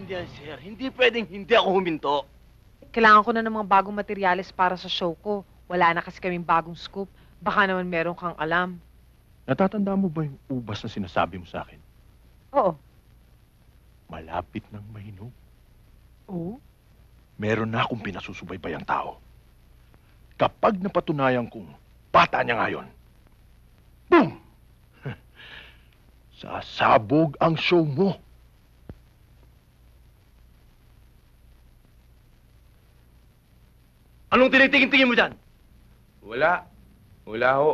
yan, sir. Hindi pwedeng hindi ako huminto. Kailangan ko na ng mga bagong materyales para sa show ko. Wala na kasi kaming bagong scoop. Baka naman meron kang alam. Natatanda mo ba yung ubas na sinasabi mo sa akin? Oo. Malapit ng mahinog. Oo? Meron na akong pinasusubaybayang tao. Kapag napatunayan kong bata niya ngayon, boom! Sasabog ang show mo. Anong tinitingin-tingin mo dyan? Wala. Wala ho.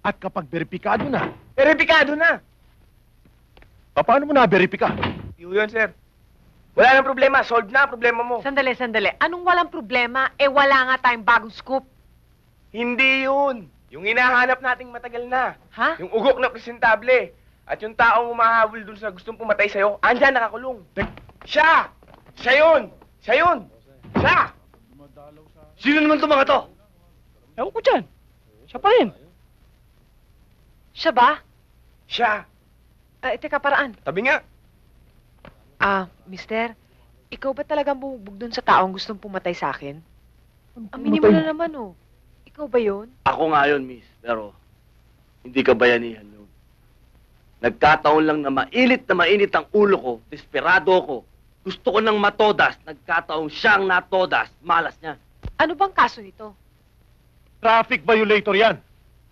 At kapag beripikado na, Veripikado na! paano mo na-veripika? Yun, sir. Wala nang problema. Solve na ang problema mo. Sandali, sandali. Anong walang problema? Eh, wala nga tayong bagong scoop. Hindi yun. Yung hinahanap nating matagal na. Ha? Yung ugok na presentable. At yung taong umahabol dun sa gustong pumatay sa'yo, andyan nakakulong. Siya! Siya yun! Siya yun! Siya! Sino naman itong mga to? Ewan ko dyan. Siya pa rin. Siya ba? Siya. Teka, paraan. Tabi nga. Mister, ikaw ba talagang bumugbog dun sa taong gustong pumatay sa akin? Aminin mo na naman, oh. Ikaw ba yun? Ako nga yun, miss. Pero, hindi ka bayanihan yun. Nagkataon lang na mainit ang ulo ko. Desperado ko. Gusto ko ng matodas. Nagkataon siyang natodas. Malas niya. Ano bang kaso nito? Traffic violator yan.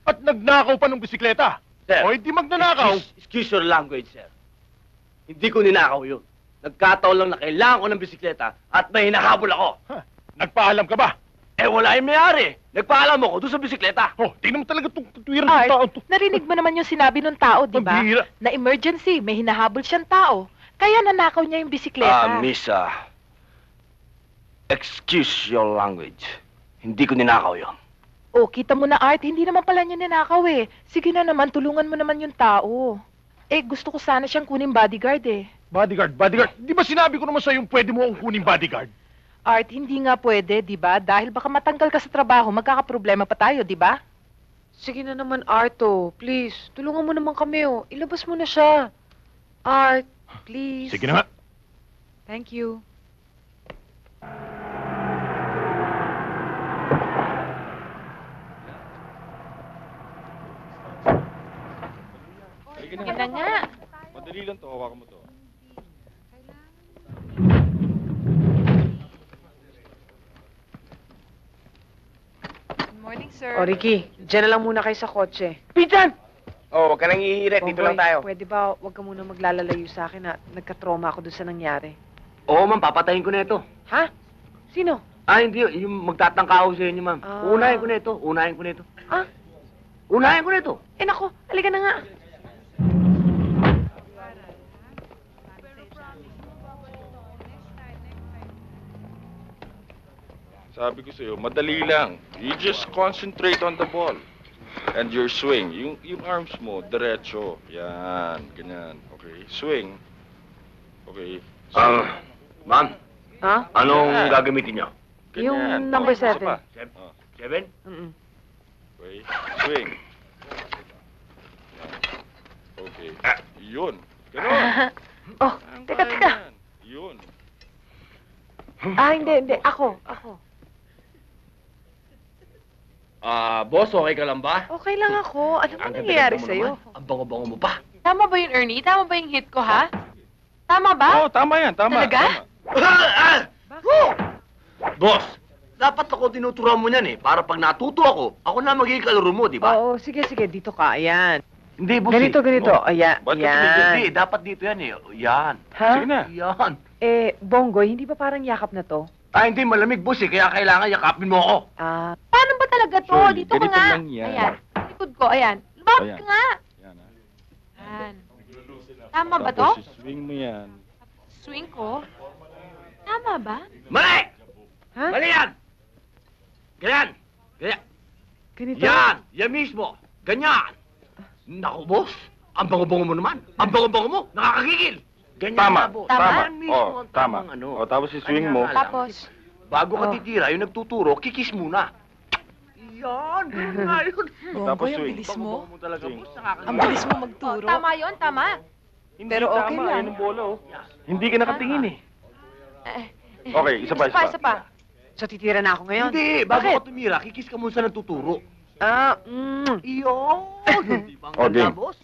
At nagnakaw pa ng bisikleta. Sir, O hindi magnanakaw. Excuse your language, sir. Hindi ko ninakaw yun. Nagkataon lang na kailangan ko ng bisikleta at may hinahabol ako. Nagpaalam ka ba? Eh, wala yung mayari. Nagpaalam ako doon sa bisikleta. Oh, tingnan mo talaga itong katwiran ng tao to. Narinig mo naman yung sinabi ng tao, di ba? Pambihira. Na emergency, may hinahabol siyang tao. Kaya nanakaw niya yung bisikleta. Miss, excuse your language. Hindi ko ninakaw yun. Oh, kita mo na, Art, hindi naman pala niya ninakaw eh. Sige na naman, tulungan mo naman yung tao. Eh, gusto ko sana siyang kunin bodyguard eh. Bodyguard. Di ba sinabi ko naman sa'yo yung pwede mo akong kuning bodyguard? Art, hindi nga pwede, di ba? Dahil baka matanggal ka sa trabaho, magkakaproblema pa tayo, di ba? Sige na naman, Arto. Please, tulungan mo naman kami, oh. Ilabas mo na siya. Art, please. Sige na nga. Thank you. Sige na nga. Madali lang to. Hawakan mo to. Good morning, sir. O, Ricky, dyan na lang muna kayo sa kotse. Pitan! Oh, wag ka nang ihirit. Dito lang tayo. Pwede ba, wag ka muna maglalalayo sa akin na nagka-trauma ako doon sa nangyari. Oo, ma'am. Papatayin ko na ito. Ha? Sino? Hindi. Yung magtatangka ako sa inyo, ma'am. Unahin ko na ito. Ah? Unahin ko na ito. Eh, nako, halika na nga. Sabi ko sa'yo, madali lang. You just concentrate on the ball. And your swing. Yung arms mo, diretso. Yan, ganyan. Okay, swing. Okay. Swing. Ma'am. Ha? Anong gagamitin niyo? Ganyan. Yung number Isa 7. pa. 7? Mm-mm. Okay, swing. Okay. Yun. Ganon. Oh, teka. Yan. Yun. Hindi. Ako. Boss, okay ka lang ba? Okay lang ako. Ano ba Ang nangyayari ganda-ganda mo sa'yo? naman. Ang bango-bango mo pa. Tama ba yun, Ernie? Tama ba yung hit ko, ha? Tama ba? Oo, tama yan. Tama. Talaga? Tama. Boss, dapat ako tinuturuan mo niyan eh. Para pag natuto ako na magiging kalaro mo, di ba? Oo, sige. Dito ka. Ayan. Hindi, boss. Ganito. Ayan. Ba't ka Hindi, Yan. dapat dito yan eh. Yan. Ha? Sige na. Yan. Bonggoy, hindi ba parang yakap na to? Hindi, malamig, boss eh. Kaya kailangan yakapin mo ako. Paano ba talaga to? Sure, Dito ka ganito nga. lang yan. Ayan. Likod ko, ayan. Lumapit Ayan. ka nga. Yan, ha? Ayan. Tama ba to? Tapos swing mo yan. Swing ko? Tama ba? Mali! Ha? Mali yan! Ganyan! Ganito? Yan! Yan mismo! Ganyan! Naku, boss! Ang bango-bango mo naman! Ang bango-bango mo! Nakakagigil! Ganyan Tama. na, boss. Tama. Yan mismo ang Tama. tamang ano. O, tapos i-swing Kanya mo. nga lang. Tapos? Bago ka Oh. titira, yung nagtuturo, kikis muna. Yan! Ganun nga yun! Tapos Bonggoy, ang swing. bilis mo. Bango-bango mo talaga, Swing. boss. Nakakagigil. Ang bilis mo magturo. Tama yun, tama. Hindi Pero okay tama, lang. ayun ang bola, oh. Hindi ka nakatingin eh. Okay, isa pa. Isa pa. So, titira na ako ngayon? Hindi, bago Bakit? ka tumira, kikis ka muna sa nagtuturo. Iyon! Di ba ang O, ganda, game. boss?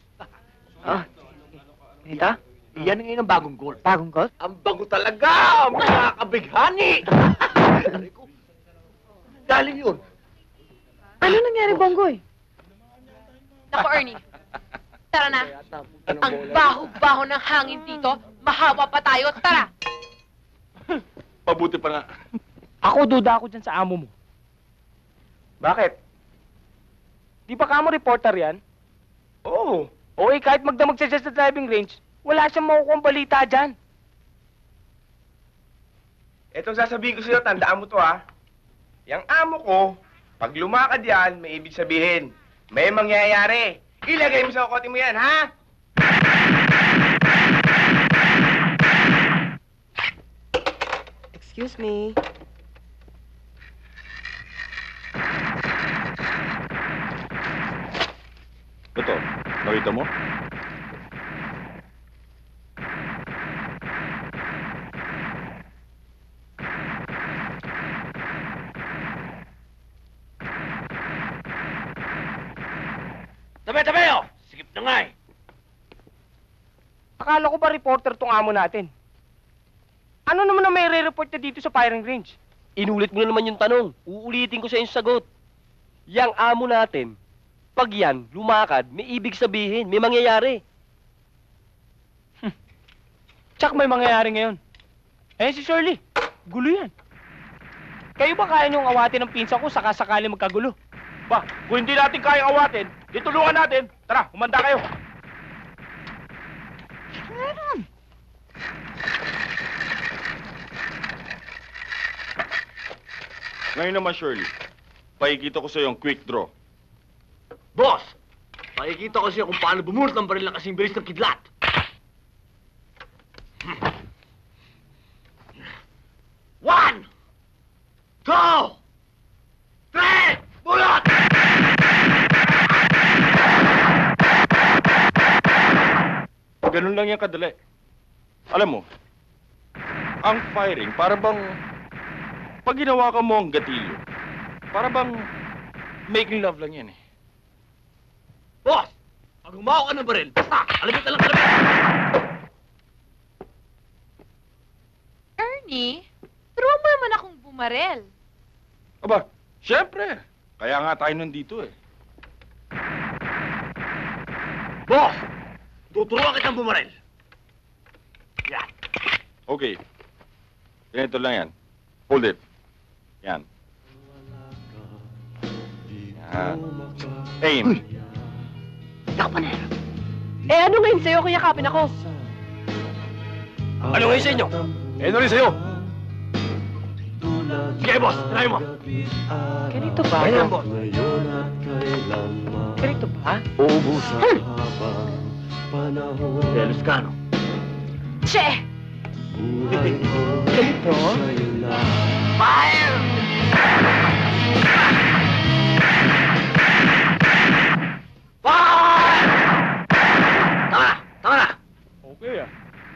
Ito? Iyan ngayon ang bagong goal. Bagong goal? Ang bago talaga! Mga kabighani! Aray ko. Galing yun. Ano nangyari, Bonggoy? Naku, Ernie. Tara na. Ang baho-baho ng hangin dito. Mahawa pa tayo. Tara. Pabuti pa nga. Ako, duda ako dyan sa amo mo. Bakit? Di ba kamo reporter yan? Oo. Okay, kahit magdamag siya sa driving range, wala siyang makukuha balita dyan. Etong sasabihin ko sa'yo, tandaan mo to ha. Yang amo ko, pag lumakad yan, may ibig sabihin, may mangyayari. Ilagay mo sa kokote mo yan, ha? Excuse me. Ito, nakita mo? Tabi, oh! Sikip na nga eh. Akala ko ba reporter tong amo natin? Ano naman na may re-report na dito sa firing range? Inulit mo na naman yung tanong. Uulitin ko sa yung sagot. Yang amo natin, pag yan, lumakad, may ibig sabihin, may mangyayari. Tsak may mangyayari ngayon. Eh si Shirley, gulo yan. Kayo ba kaya niyong awatin ng pinsan ko saka sakali magkagulo? Ba, kung hindi natin kayang awatin, ditulungan natin. Tara, humanda kayo. Ngayon naman, Shirley, pakikita ko sa yung quick draw. Boss! Makikita ko siya kung paano bumulot ng baril na kasing bilis ng kidlat. One! Two! Three! Bulot! Ganun lang yan kadali. Alam mo, ang firing, para bang, pag ginawa ka mo ang gatilyo, para bang making love lang yan eh. Boss! Pag humawa ka ng baril, basta! Alamit na lang, alamit! Ernie, turuan mo naman akong bumarel. Aba, syempre. Kaya nga tayo nandito eh. Boss! Tuturuan kitang bumaril. Yan. Okay. Ganito lang yan. Hold it. Yan. Yan. Aim. Yakpaner. Eh, ano ngayon sa'yo kung yakapin ako? Ano ngayon sa inyo? Eh, ano rin sa'yo? Sige, boss. Try mo. Ganito ba? Ganyan, boss. Ganito ba? Selos ka, no? Che! Ganito? Fire! Fire! Tama na! Okay ah.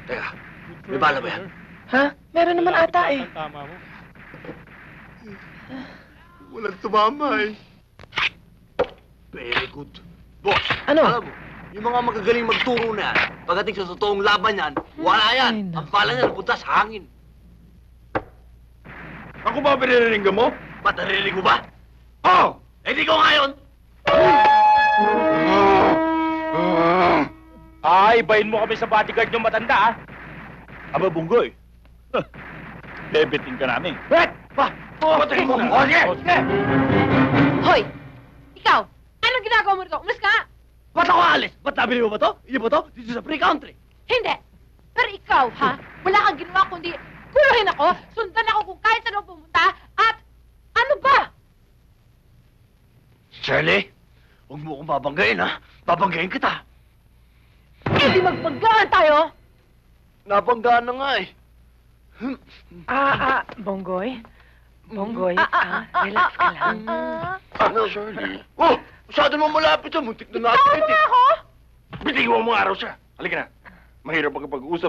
Teka, may bala ba yan? Ha? Meron naman ata eh. Tama mo. Walang tumama eh. Very good. Boss, Ano? alam mo, yung mga magagaling magturo na yan, pagdating sa totoong laban yan, wala yan. Ang bala niya napunta sa hangin. Ako ba piniriringgan mo? Ba't narinig mo ba? Oh! Eh di ko ngayon! Ay, bayin mo kami sa bodyguard yung matanda ah. Aba, Bunggoy. Bebeting ka namin. Wait! Pa! Patayin mo! O, sige! Sige! Hoy! Ikaw! Anong ginagawa mo rito? Umalis ka nga! Ba't ako alis? Ba't nabili mo ba to? Iyo ba to? Dito sa free country. Hindi! Pero ikaw, ha? Wala kang ginawa kundi guluhin ako, sundan ako kung kahit saan ako pumunta, at ano ba? Shirley, huwag mo akong babanggain, ha? Babanggain kita. Hindi magbanggaan tayo! Nabanggaan na nga eh. Bonggoy? Bonggoy, relax ka lang. Ano, Shirley? Oh! Masyado naman malapit siya. Muntik na natin. Bitawan mo nga ako! Bitiwan mo araw siya. Halika na. Mahirap makipag-usap